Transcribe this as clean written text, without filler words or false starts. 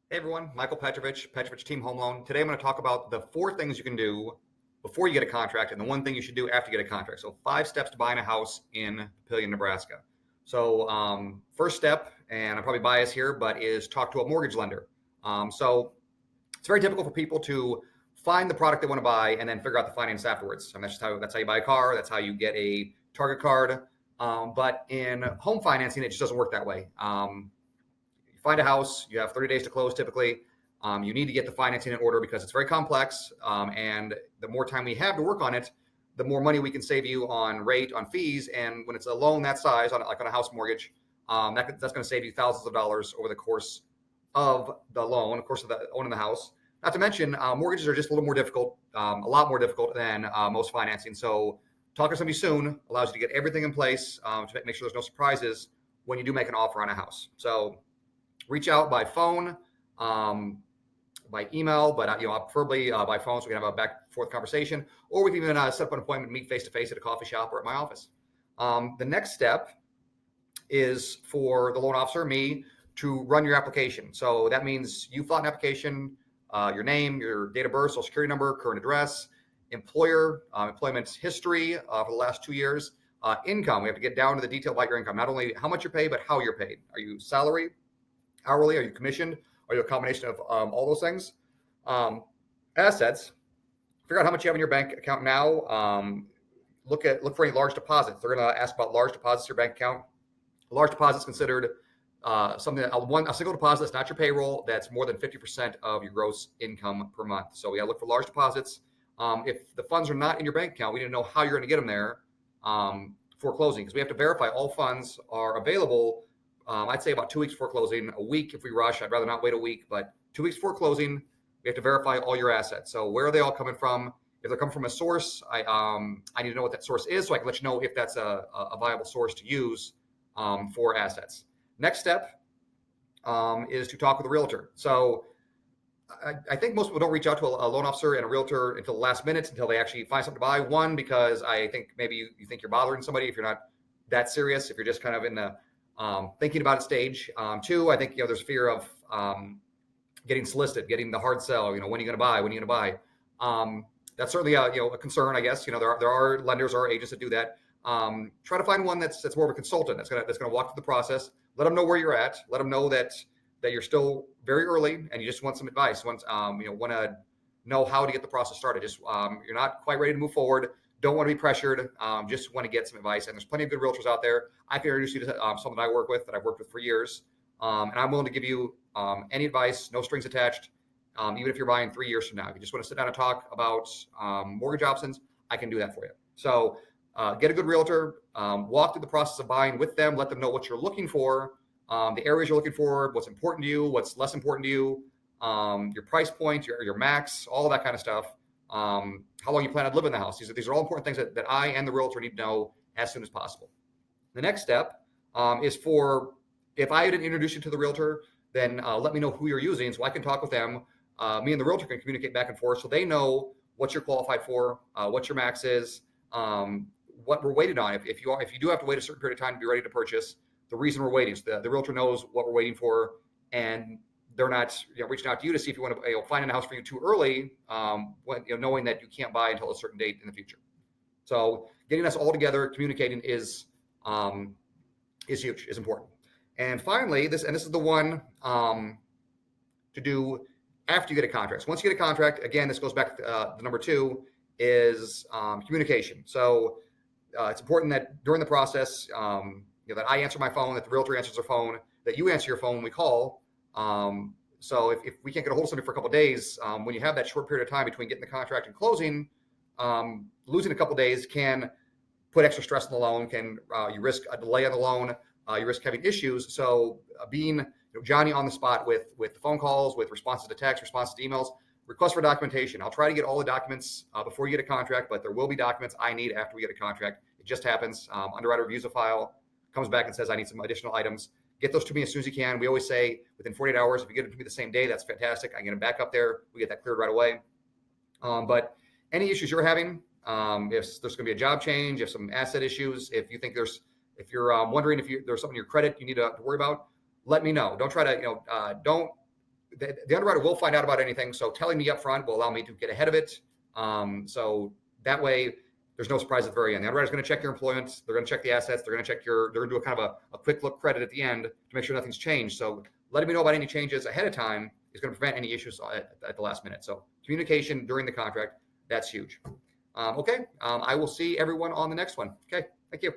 Hey everyone, Michael Petrovich, Petrovich Team Home Loan. Today I'm going to talk about the 4 things you can do before you get a contract and the 1 thing you should do after you get a contract. So 5 steps to buying a house in Papillion, Nebraska. So first step, and I'm probably biased here, but is talk to a mortgage lender. So it's very typical for people to find the product they want to buy and then figure out the finance afterwards. And that's how you buy a car. That's how you get a Target card. But in home financing, it just doesn't work that way. You find a house, you have 30 days to close typically. You need to get the financing in order because it's very complex. And the more time we have to work on it, the more money we can save you on rate, on fees. And when it's a loan that size, like on a house mortgage, that's going to save you thousands of dollars over the course of the loan, of course, of the owning the house. Not to mention, mortgages are just a little more difficult, a lot more difficult than most financing. So talking to somebody soon allows you to get everything in place to make sure there's no surprises when you do make an offer on a house. So reach out by phone, by email, but preferably by phone so we can have a back and forth conversation, or we can even set up an appointment, meet face to face at a coffee shop or at my office. The next step is for the loan officer, me, to run your application. So that means you fill out an application, your name, your date of birth, social security number, current address, employer, employment history for the last 2 years, income. We have to get down to the detail about your income, not only how much you're paid, but how you're paid. Are you salary, hourly? Are you commissioned? Are you a combination of all those things? Assets. Figure out how much you have in your bank account now. Look for any large deposits. They're going to ask about large deposits in your bank account. A large deposit is considered something that a single deposit that's not your payroll, that's more than 50% of your gross income per month. So we got to look for large deposits. If the funds are not in your bank account, we need to know how you're going to get them there for closing, because we have to verify all funds are available. I'd say about 2 weeks before closing, a week if we rush. I'd rather not wait a week, but 2 weeks before closing, we have to verify all your assets. So where are they all coming from? If they're coming from a source, I need to know what that source is so I can let you know if that's a viable source to use for assets. Next step is to talk with a realtor. So I think most people don't reach out to a loan officer and a realtor until the last minute, until they actually find something to buy. One, because I think maybe you think you're bothering somebody if you're not that serious, if you're just kind of in the thinking about it stage. Two, I think there's fear of getting solicited, getting the hard sell. When are you going to buy? When are you going to buy? That's certainly a concern, I guess. There are lenders or agents that do that. Try to find one that's more of a consultant that's gonna walk through the process. Let them know where you're at. Let them know that you're still very early and you just want some advice. Want to know how to get the process started. Just you're not quite ready to move forward. Don't want to be pressured. Just want to get some advice. And there's plenty of good realtors out there. I can introduce you to someone I work with that I've worked with for years. And I'm willing to give you any advice, no strings attached. Even if you're buying 3 years from now, if you just want to sit down and talk about mortgage options, I can do that for you. So get a good realtor, walk through the process of buying with them, let them know what you're looking for, the areas you're looking for, what's important to you, what's less important to you, your price point, your max, all that kind of stuff. How long you plan on living in the house. These are all important things that I and the realtor need to know as soon as possible. The next step is if I didn't introduce you to the realtor, then let me know who you're using so I can talk with them. Me and the realtor can communicate back and forth so they know what you're qualified for, what your max is, what we're waiting on. If you do have to wait a certain period of time to be ready to purchase, the reason we're waiting. So the realtor knows what we're waiting for, and they're not reaching out to you to see if you want to find a house for you too early, knowing that you can't buy until a certain date in the future. So getting us all together, communicating is huge, is important. And finally, this is the one to do after you get a contract. So once you get a contract, again, this goes back to the number 2 is communication. So it's important that during the process, that I answer my phone, that the realtor answers their phone, that you answer your phone when we call. So if we can't get a hold of somebody for a couple of days, when you have that short period of time between getting the contract and closing, losing a couple of days can put extra stress on the loan. You risk a delay on the loan. You risk having issues. So being Johnny on the spot with the phone calls, with responses to text, responses to emails, request for documentation. I'll try to get all the documents before you get a contract, but there will be documents I need after we get a contract. It just happens. Underwriter reviews a file, comes back and says, I need some additional items. Get those to me as soon as you can. We always say within 48 hours, if you get them to me the same day, that's fantastic. I get them back up there. We get that cleared right away. But any issues you're having, if there's going to be a job change, if some asset issues, if you're wondering if there's something in your credit you need to worry about, let me know. Don't try to, don't the underwriter will find out about anything. So telling me up front will allow me to get ahead of it. So that way there's no surprise at the very end. The underwriter's going to check your employment. They're going to check the assets. They're going to check they're going to do a kind of a quick look credit at the end to make sure nothing's changed. So letting me know about any changes ahead of time is going to prevent any issues at the last minute. So communication during the contract, that's huge. Okay. I will see everyone on the next one. Okay. Thank you.